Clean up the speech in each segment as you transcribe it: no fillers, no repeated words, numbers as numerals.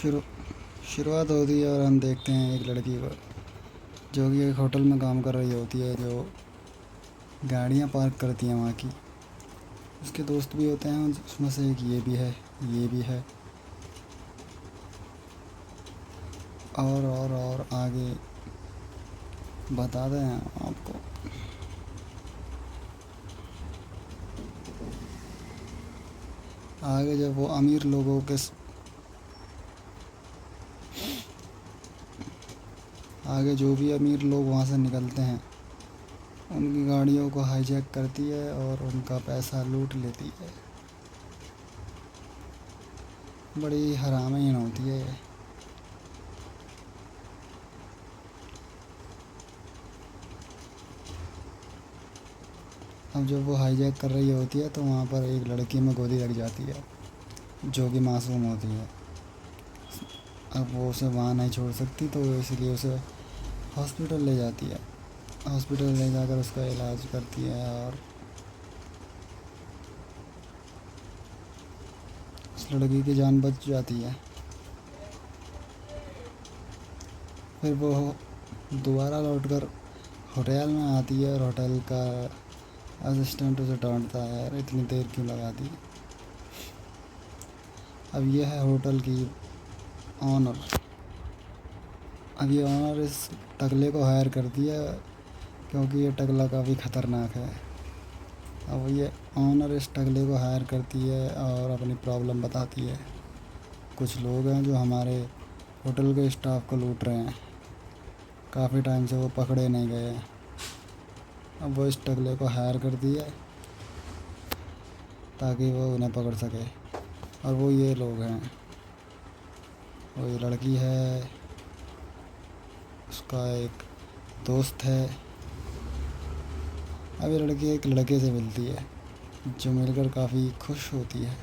शुरू शुरुआत होती है और हम देखते हैं एक लड़की को जो कि एक होटल में काम कर रही होती है, जो गाड़ियाँ पार्क करती हैं वहाँ की। उसके दोस्त भी होते हैं, उसमें से एक ये भी है, ये भी है। और आगे बताते हैं आपको। आगे जब वो अमीर लोगों के आगे जो भी अमीर लोग वहाँ से निकलते हैं, उनकी गाड़ियों को हाईजैक करती है और उनका पैसा लूट लेती है। बड़ी हरामीन होती है ये। अब जब वो हाईजैक कर रही होती है तो वहाँ पर एक लड़की में गोली लग जाती है, जो कि मासूम होती है। अब वो उसे वहाँ नहीं छोड़ सकती, तो इसलिए उसे हॉस्पिटल ले जाती है। हॉस्पिटल ले जाकर उसका इलाज करती है और उस लड़की की जान बच जाती है। फिर वो दोबारा लौटकर होटल में आती है और होटल का असिस्टेंट उसे डांटता है, यार इतनी देर क्यों लगा दी। अब ये है होटल की ऑनर। अब ये ऑनर इस टकले को हायर करती है, क्योंकि ये टकला काफ़ी ख़तरनाक है। अब ये ऑनर इस टकले को हायर करती है और अपनी प्रॉब्लम बताती है। कुछ लोग हैं जो हमारे होटल के स्टाफ को लूट रहे हैं, काफ़ी टाइम से वो पकड़े नहीं गए हैं। अब वो इस टकले को हायर करती है ताकि वो उन्हें पकड़ सके। और वो ये लोग हैं, वो ये लड़की है, उसका एक दोस्त है। अब ये लड़की एक लड़के से मिलती है, जो मिलकर काफ़ी खुश होती है।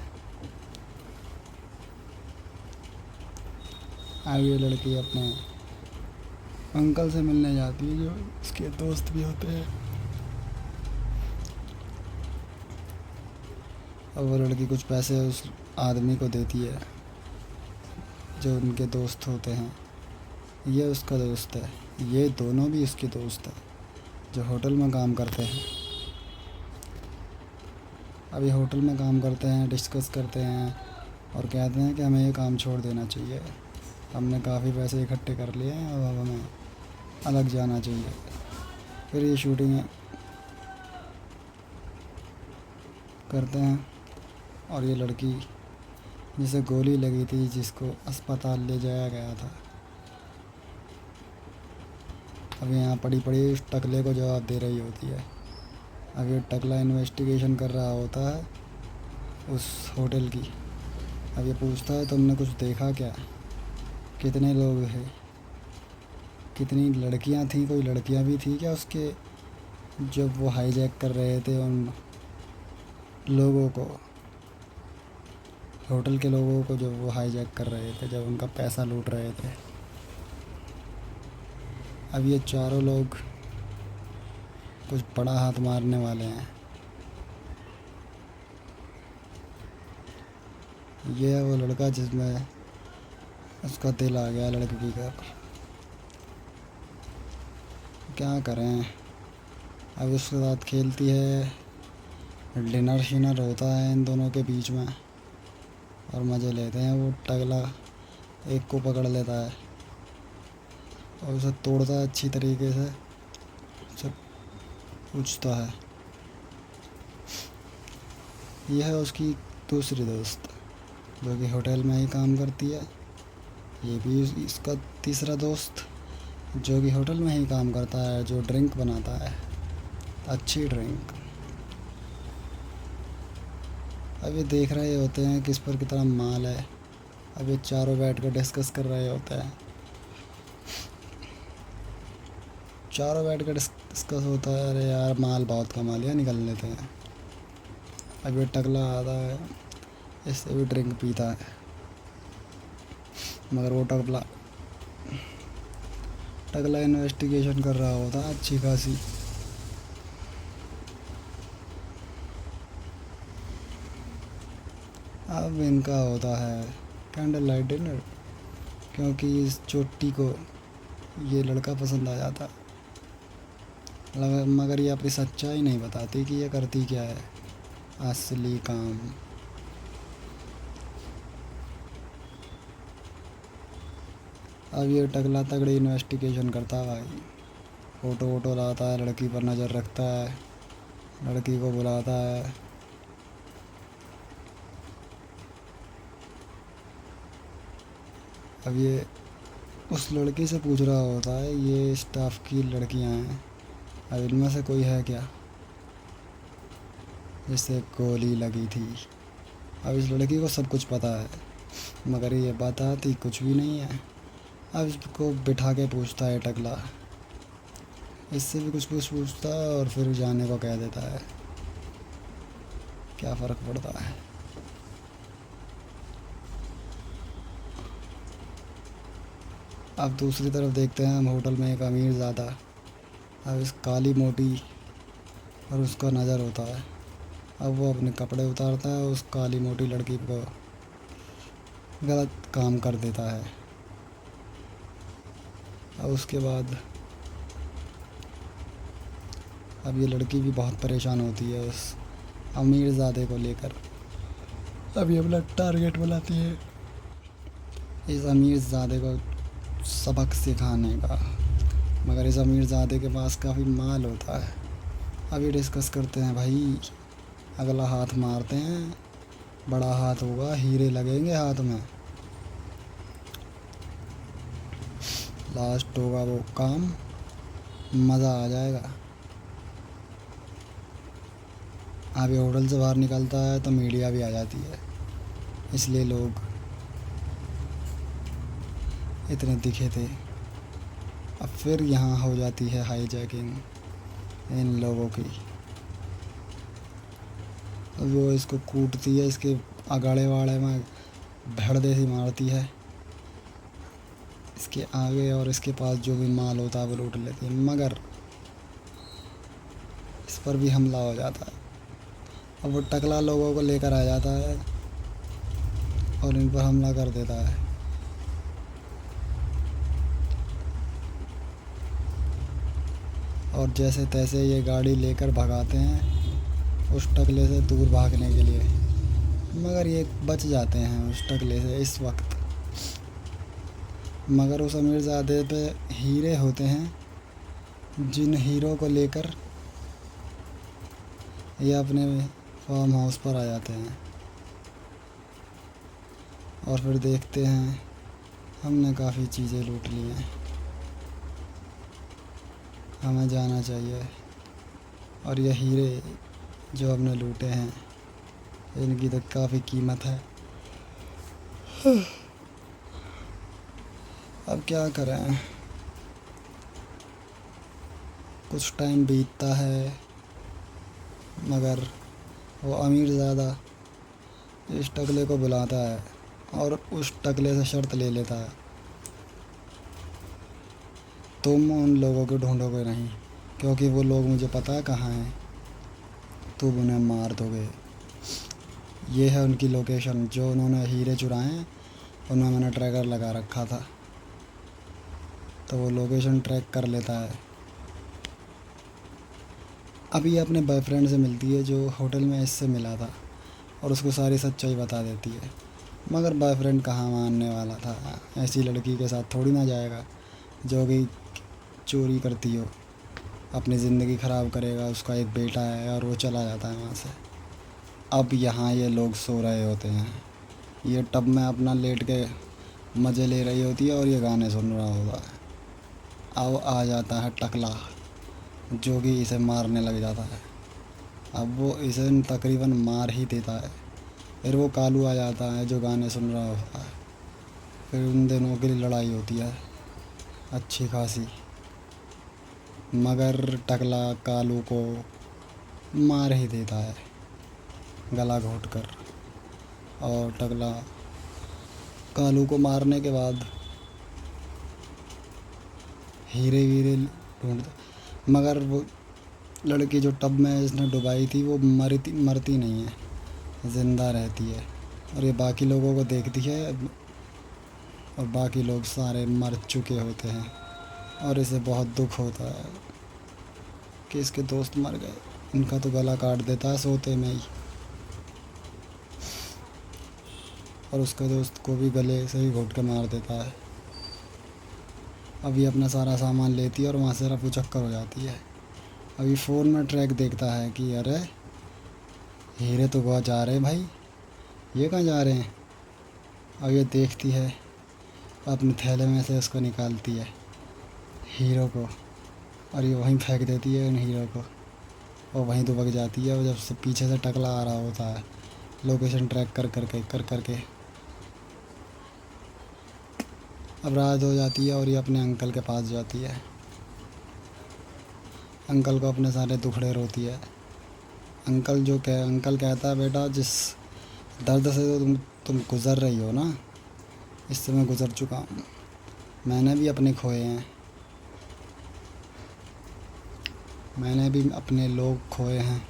अब ये लड़की अपने अंकल से मिलने जाती है, जो उसके दोस्त भी होते हैं। अब वो लड़की कुछ पैसे उस आदमी को देती है, जो उनके दोस्त होते हैं। ये उसका दोस्त है, ये दोनों भी उसके दोस्त हैं, जो होटल में काम करते हैं। अब ये होटल में काम करते हैं, डिस्कस करते हैं और कहते हैं कि हमें ये काम छोड़ देना चाहिए। हमने काफ़ी पैसे इकट्ठे कर लिए हैं, अब हमें अलग जाना चाहिए। फिर ये शूटिंग करते हैं और ये लड़की जिसे गोली लगी थी, जिसको अस्पताल ले जाया गया था, अब यहाँ पड़ी पड़ी उस टकले को जवाब दे रही होती है। अब ये टकला इन्वेस्टिगेशन कर रहा होता है उस होटल की। अब ये पूछता है, तुमने कुछ देखा क्या? कितने लोग थे? कितनी लड़कियां थी? कोई लड़कियां भी थी क्या उसके, जब वो हाईजैक कर रहे थे उन लोगों को, होटल के लोगों को, जब वो हाईजैक कर रहे थे, जब उनका पैसा लूट रहे थे? अब ये चारों लोग कुछ बड़ा हाथ मारने वाले हैं। ये है वो लड़का जिसमें उसका दिल आ गया लड़की का। क्या करें, अब उसके साथ खेलती है, डिनर शिनर होता है इन दोनों के बीच में और मज़े लेते हैं। वो टगला एक को पकड़ लेता है और उसे तोड़ता है अच्छी तरीके से, सब पूछता है। यह है उसकी दूसरी दोस्त, जो कि होटल में ही काम करती है। ये भी इसका तीसरा दोस्त, जो कि होटल में ही काम करता है, जो ड्रिंक बनाता है, अच्छी ड्रिंक। अब ये देख रहे होते हैं किस पर कितना माल है। अब ये चारों बैठ कर डिस्कस कर रहे होते हैं, चारों बैठ कर डिस्कस होता है, अरे यार माल बहुत कमा लिया, निकल लेते हैं। अब ये टकला आता है, इससे भी ड्रिंक पीता है, मगर वो टकला टकला इन्वेस्टिगेशन कर रहा होता है अच्छी खासी। अब इनका होता है कैंडल लाइट डिनर। क्योंकि इस चोटी को ये लड़का पसंद आ जाता। मगर ये अपनी सच्चाई नहीं बताती कि ये करती क्या है असली काम। अब ये टकला तगड़ी इन्वेस्टिगेशन करता है भाई। फ़ोटो वोटो लाता है, लड़की पर नज़र रखता है, लड़की को बुलाता है। अब ये उस लड़की से पूछ रहा होता है ये स्टाफ की लड़कियां हैं, अब इनमें से कोई है क्या जिससे गोली लगी थी। अब इस लड़की को सब कुछ पता है मगर ये बताती कुछ भी नहीं है। अब इसको बिठा के पूछता है टकला, इससे भी कुछ कुछ पूछता है और फिर जाने को कह देता है। क्या फ़र्क पड़ता है। अब दूसरी तरफ देखते हैं हम होटल में एक अमीर ज़्यादा। अब इस काली मोटी और उसका नज़र होता है। अब वो अपने कपड़े उतारता है, उस काली मोटी लड़की को गलत काम कर देता है। अब उसके बाद अब ये लड़की भी बहुत परेशान होती है उस अमीर ज़ादे को लेकर। अब ये अपना टारगेट बनाती है इस अमीर ज़ादे को सबक सिखाने का। मगर इस अमीर ज़ादे के पास काफ़ी माल होता है। अब ये डिस्कस करते हैं भाई अगला हाथ मारते हैं, बड़ा हाथ होगा, हीरे लगेंगे हाथ में, लास्ट होगा वो काम, मज़ा आ जाएगा। अब ये होटल से बाहर निकलता है तो मीडिया भी आ जाती है, इसलिए लोग इतने दिखे थे। अब फिर यहाँ हो जाती है हाईजैकिंग इन लोगों की। वो इसको कूटती है, इसके अगाड़े वाड़े में भड़ देसी मारती है, इसके आगे और इसके पास जो भी माल होता है वो लूट लेती है। मगर इस पर भी हमला हो जाता है। अब वो टकला लोगों को लेकर आ जाता है और इन पर हमला कर देता है। और जैसे तैसे ये गाड़ी लेकर भगाते हैं उस टकले से दूर भागने के लिए। मगर ये बच जाते हैं उस टकले से इस वक्त। मगर उस अमीरज़ादे पे हीरे होते हैं जिन हीरों को लेकर ये अपने फार्म हाउस पर आ जाते हैं। और फिर देखते हैं हमने काफ़ी चीज़ें लूट ली हैं, हमें जाना चाहिए। और ये हीरे जो हमने लूटे हैं इनकी तो काफ़ी कीमत है। अब क्या करें। कुछ टाइम बीतता है मगर वो अमीर ज़्यादा इस टकले को बुलाता है और उस टकले से शर्त ले लेता है, तुम उन लोगों को ढूंढोगे नहीं क्योंकि वो लोग मुझे पता है कहाँ हैं, तुम उन्हें मार दोगे। ये है उनकी लोकेशन, जो उन्होंने हीरे चुराए हैं उनमें मैंने ट्रैकर लगा रखा था, तो वो लोकेशन ट्रैक कर लेता है। अभी अपने बॉयफ्रेंड से मिलती है जो होटल में इससे मिला था और उसको सारी सच्चाई बता देती है। मगर बॉयफ्रेंड कहाँ मानने वाला था, ऐसी लड़की के साथ थोड़ी ना जाएगा जो कि चोरी करती हो, अपनी ज़िंदगी ख़राब करेगा। उसका एक बेटा है और वो चला जाता है वहाँ से। अब यहाँ ये लोग सो रहे होते हैं, ये टब में अपना लेट के मज़े ले रही होती है और ये गाने सुन रहा होता है। अब आ जाता है टकला जो कि इसे मारने लग जाता है। अब वो इसे तकरीबन मार ही देता है। फिर वो कालू आ जाता है जो गाने सुन रहा होता है। फिर उन दोनों की लड़ाई होती है अच्छी खासी, मगर टकला कालू को मार ही देता है गला घोट कर। और टकला कालू को मारने के बाद हीरे वीरे ढूंढता, मगर वो लड़की जो टब में इसने डुबाई थी वो मरती नहीं है, ज़िंदा रहती है। और ये बाकी लोगों को देखती है और बाकी लोग सारे मर चुके होते हैं और इसे बहुत दुख होता है कि इसके दोस्त मर गए। इनका तो गला काट देता है सोते में ही, और उसके दोस्त को भी गले से ही घोट के मार देता है। अभी अपना सारा सामान लेती है और वहाँ से रफू चक्कर हो जाती है। अभी फ़ोन में ट्रैक देखता है कि अरे हीरे तो गोवा जा रहे हैं भाई, ये कहाँ जा रहे हैं। अब ये देखती है, अपने थैले में से उसको निकालती है हीरो को, और ये वहीं फेंक देती है उन हीरो को, और वहीं दुबक जाती है। और जब से पीछे से टकला आ रहा होता है लोकेशन ट्रैक कर करके, अब रात हो जाती है और ये अपने अंकल के पास जाती है। अंकल को अपने सारे दुखड़े रोती है। अंकल कहता है, बेटा जिस दर्द से तो तुम गुज़र रही हो ना, इससे मैं गुज़र चुका हूँ। मैंने भी अपने खोए हैं, मैंने भी अपने लोग खोए हैं,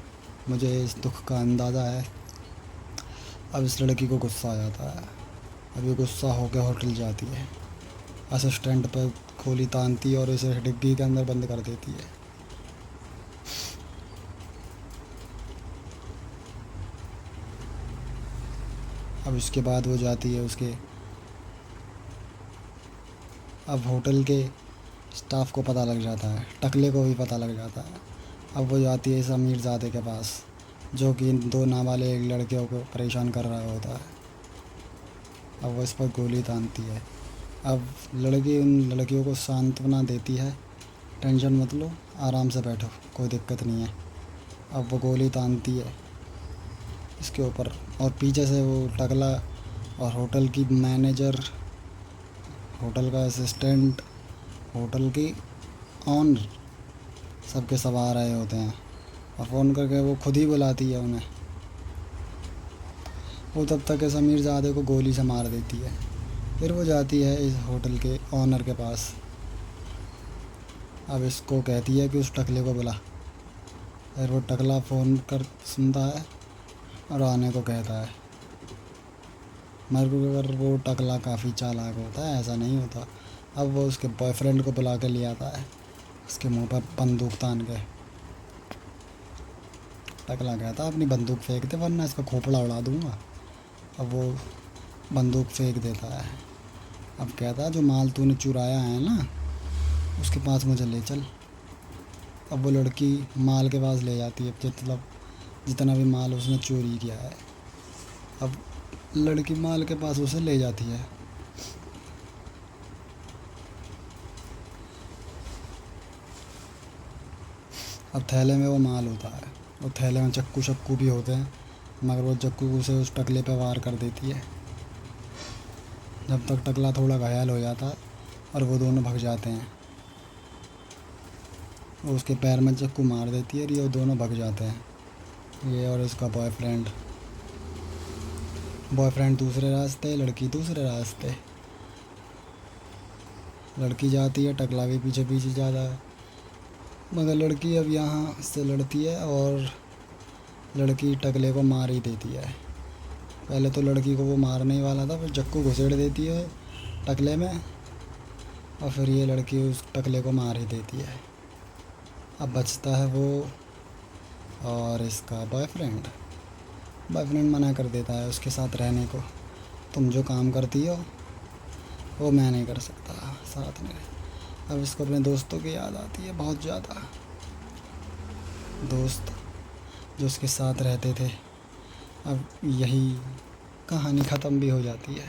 मुझे इस दुख का अंदाज़ा है। अब इस लड़की को गुस्सा आ जाता है। अब ये गुस्सा होकर होटल जाती है, असिस्टेंट पर गोली तानती है और इसे डिग्गी के अंदर बंद कर देती है। अब इसके बाद वो जाती है अब होटल के स्टाफ को पता लग जाता है, टकले को भी पता लग जाता है। अब वो जाती है इस अमीरज़ादे के पास, जो कि इन दो नाबालिग लड़कियों को परेशान कर रहा होता है। अब वो इस पर गोली तानती है। अब लड़की उन लड़कियों को सांत्वना देती है, टेंशन मत लो, आराम से बैठो, कोई दिक्कत नहीं है। अब वो गोली तानती है इसके ऊपर, और पीछे से वो टकला और होटल की मैनेजर, होटल का असिस्टेंट, होटल की ऑनर, सबके सब आ रहे होते हैं। और फ़ोन करके वो खुद ही बुलाती है उन्हें। वो तब तक इस अमीरज़ादे को गोली से मार देती है। फिर वो जाती है इस होटल के ऑनर के पास। अब इसको कहती है कि उस टकले को बुला। फिर वो टकला फ़ोन कर सुनता है और आने को कहता है। मगर वो टकला काफ़ी चालाक होता है, ऐसा नहीं होता। अब वो उसके बॉयफ्रेंड को बुला के ले आता है, उसके मुंह पर बंदूक तान के। टकला कहता है, अपनी बंदूक फेंक दे वरना इसका खोपड़ा उड़ा दूँगा। अब वो बंदूक फेंक देता है। अब कहता है, जो माल तूने चुराया है ना, उसके पास मुझे ले चल। अब वो लड़की माल के पास ले जाती है, मतलब जितना भी माल उसने चोरी किया है। अब लड़की माल के पास उसे ले जाती है। अब थैले में वो माल होता है, और थैले में चक्कू शक्कू भी होते हैं, मगर वो चक्कू से उस टकले पे वार कर देती है। जब तक टकला थोड़ा घायल हो जाता है और वो दोनों भाग जाते हैं। वो उसके पैर में चक्कू मार देती है और ये दोनों भाग जाते हैं, ये और इसका बॉयफ्रेंड दूसरे रास्ते, लड़की दूसरे रास्ते। लड़की जाती है, टकला भी पीछे पीछे जाता है, मगर लड़की अब यहाँ से लड़ती है और लड़की टकले को मार ही देती है। पहले तो लड़की को वो मारने ही वाला था, फिर चक्कू घुसेड़ देती है टकले में, और फिर ये लड़की उस टकले को मार ही देती है। अब बचता है वो और इसका बॉयफ्रेंड मना कर देता है उसके साथ रहने को। तुम जो काम करती हो वो मैं नहीं कर सकता साथ में। अब इसको अपने दोस्तों की याद आती है बहुत ज़्यादा, दोस्त जो उसके साथ रहते थे। अब यही कहानी ख़त्म भी हो जाती है।